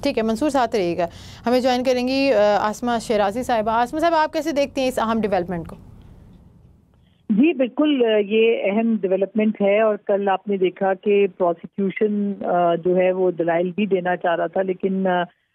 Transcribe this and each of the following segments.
ٹھیک ہے منصور ساتھ رہیے گا. ہمیں جوائن کریں گی عاصمہ شیرازی صاحبہ. عاصمہ صاحب آپ کیسے دیکھتے ہیں اس اہم ڈیولپمنٹ کو؟ جی بالکل یہ اہم ڈیولپمنٹ ہے، اور کل آپ نے دیکھا کہ پروسیکیوشن جو ہے وہ دلائل بھی دینا چاہ رہا تھا، لیکن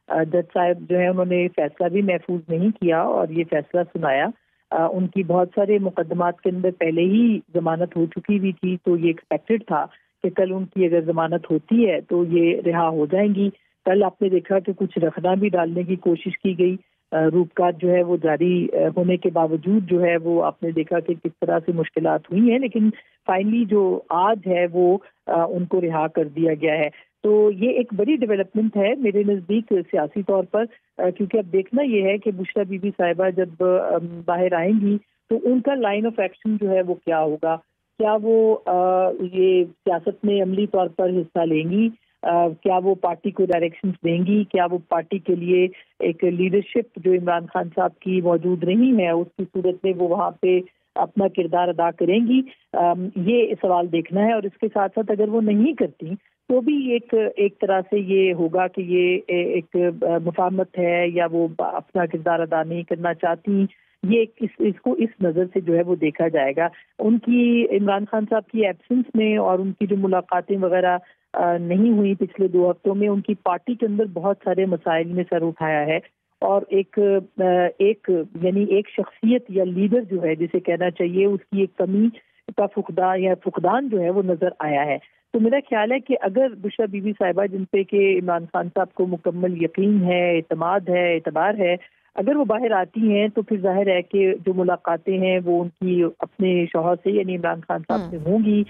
جج صاحب جو ہے انہوں نے فیصلہ بھی محفوظ نہیں کیا اور یہ فیصلہ سنایا. ان کی بہت سارے مقدمات کے اندر پہلے ہی ضمانت ہو چکی ہوئی تھی، تو یہ ایکسپیکٹڈ تھا کہ کل ان کی اگر ضمانت ہوتی ہے تو یہ رہا ہو جائیں گی. کل آپ نے دیکھا کہ کچھ رخنا بھی ڈالنے کی کوشش کی گئی. روپکات جو ہے وہ جاری ہونے کے باوجود جو ہے وہ آپ نے دیکھا کہ کس طرح سے مشکلات ہوئی ہیں، لیکن فائنلی جو آج ہے وہ ان کو رہا کر دیا گیا ہے. تو یہ ایک بڑی ڈیولپمنٹ ہے میرے نزدیک سیاسی طور پر، کیونکہ اب دیکھنا یہ ہے کہ بشریٰ بی بی صاحبہ جب باہر آئیں گی تو ان کا لائن آف ایکشن جو ہے وہ کیا ہوگا. کیا وہ یہ سیاست میں عملی طور پر حصہ لیں گی؟ کیا وہ پارٹی کو ڈائریکشنز دیں گی؟ کیا وہ پارٹی کے لیے ایک لیڈرشپ جو عمران خان صاحب کی موجود نہیں ہے اس کی صورت میں وہ وہاں پہ اپنا کردار ادا کریں گی؟ یہ سوال دیکھنا ہے. اور اس کے ساتھ ساتھ اگر وہ نہیں کرتی تو بھی ایک طرح سے یہ ہوگا کہ یہ ایک مفاہمت ہے یا وہ اپنا کردار ادا نہیں کرنا چاہتی. یہ اس کو اس نظر سے جو ہے وہ دیکھا جائے گا. ان کی عمران خان صاحب کی ایبسنس میں اور ان کی جو ملاقاتیں وغیرہ نہیں ہوئی پچھلے 2 ہفتوں میں، ان کی پارٹی کے اندر بہت سارے مسائل نے سر اٹھایا ہے. اور ایک یعنی ایک شخصیت یا لیڈر جو ہے جسے کہنا چاہیے اس کی ایک کمی کا فقدان جو ہے وہ نظر آیا ہے. تو میرا خیال ہے کہ اگر بشریٰ بی بی صاحبہ جن پہ کہ عمران خان صاحب کو مکمل یقین ہے، اعتماد ہے، اعتبار ہے، اگر وہ باہر آتی ہیں تو پھر ظاہر ہے کہ جو ملاقاتیں ہیں وہ ان کی اپنے شوہر سے یعنی عمران خان صاحب سے ہوں گی.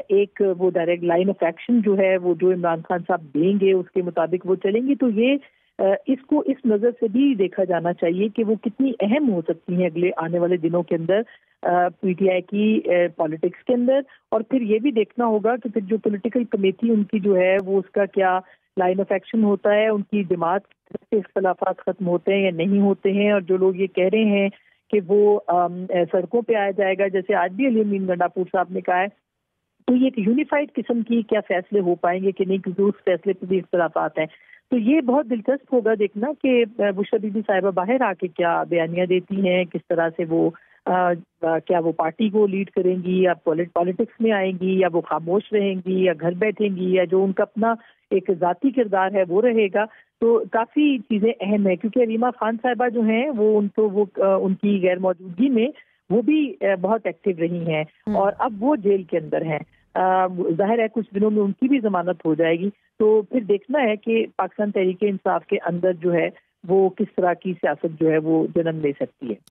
ایک وہ ڈائریکٹ لائن آف ایکشن جو ہے وہ جو عمران خان صاحب دیں گے اس کے مطابق وہ چلیں گی. تو یہ اس کو اس نظر سے بھی دیکھا جانا چاہیے کہ وہ کتنی اہم ہو سکتی ہیں اگلے آنے والے دنوں کے اندر پی ٹی آئی کی پالیٹکس کے اندر. اور پھر یہ بھی دیکھنا ہوگا کہ پھر جو پولیٹیکل کمیٹی ان کی جو ہے وہ اس کا کیا لائن آف ایکشن ہوتا ہے، ان کی جماعت کے اختلافات ختم ہوتے ہیں یا نہیں ہوتے ہیں. اور جو لوگ یہ کہہ رہے ہیں کہ وہ سڑکوں پہ آیا جائے گا، جیسے آج بھی علی امین گنڈاپور صاحب نے کہا ہے، تو یہ ایک یونیفائڈ قسم کی کیا فیصلے ہو پائیں گے کہ نہیں، کیونکہ اس فیصلے پہ بھی اختلافات ہیں. تو یہ بہت دلچسپ ہوگا دیکھنا کہ بشریٰ بی بی صاحبہ باہر آ کے کیا بیانیہ دیتی ہیں، کس طرح سے وہ کیا وہ پارٹی کو لیڈ کریں گی یا پالیٹکس میں آئیں گی، یا وہ خاموش رہیں گی یا گھر بیٹھیں گی، یا جو ان کا اپنا ایک ذاتی کردار ہے وہ رہے گا. تو کافی چیزیں اہم ہیں، کیونکہ علیمہ خان صاحبہ جو ہیں وہ ان کی غیر موجودگی میں وہ بھی بہت ایکٹیو رہی ہیں اور اب وہ جیل کے اندر ہیں. ظاہر ہے کچھ دنوں میں ان کی بھی ضمانت ہو جائے گی. تو پھر دیکھنا ہے کہ پاکستان تحریک انصاف کے اندر جو ہے وہ کس طرح کی سیاست جو ہے وہ جنم لے سکتی ہے.